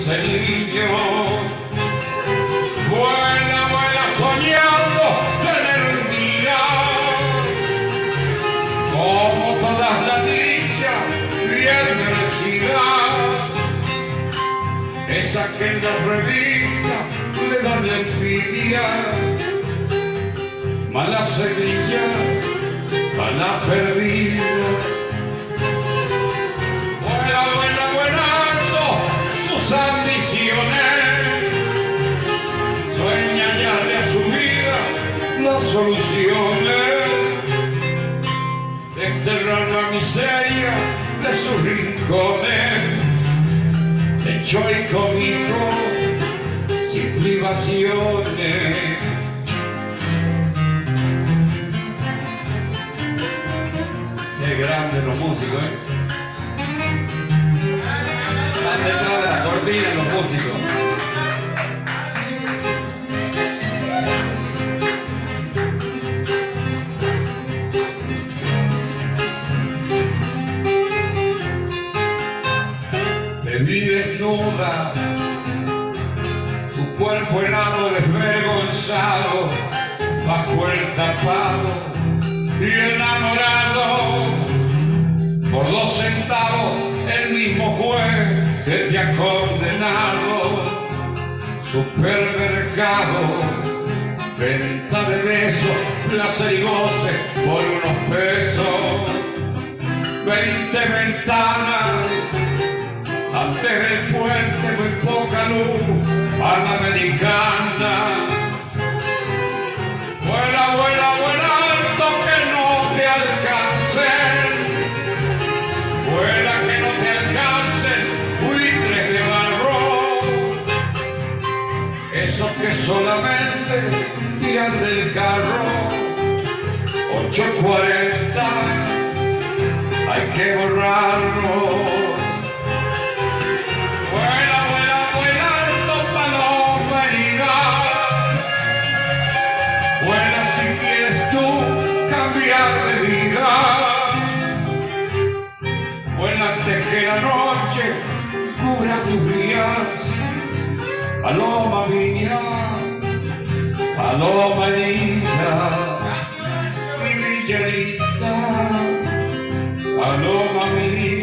dulce niño. Vuela, vuela soñando tener un día, como todas las dichas bien merecidas, esa que en la revista le dan la envidia, mala semilla, mala perdida. Vuela, vuela, vuelando sus ambiciones, sueña hallarle a su vida las soluciones, desterrar la miseria de sus rincones, hecho y comido sin privaciones. Qué grandes los músicos, ¿eh? Están detrás de la cortina los músicos. Te vi desnuda, tu cuerpo helado desvergonzado, bajo el tapado y enamorado. Por 2 centavos el mismo juez que te ha condenado. Supermercado, venta de besos, placer y goce por unos pesos. 20 ventanas, antes del puente muy poca luz, panamericana. Vuela, vuela, vuela alto que no te alcancen. Vuela que no te alcancen buitres de barro, esos que solamente tiran del carro. 8:40 hay que borrarlo. Vuela, vuela, vuela alto paloma herida. Vuela si quieres tú cambiar de vida. Vuela antes que la noche cubra tus días. Paloma mía, paloma herida, mi villanita, paloma mía.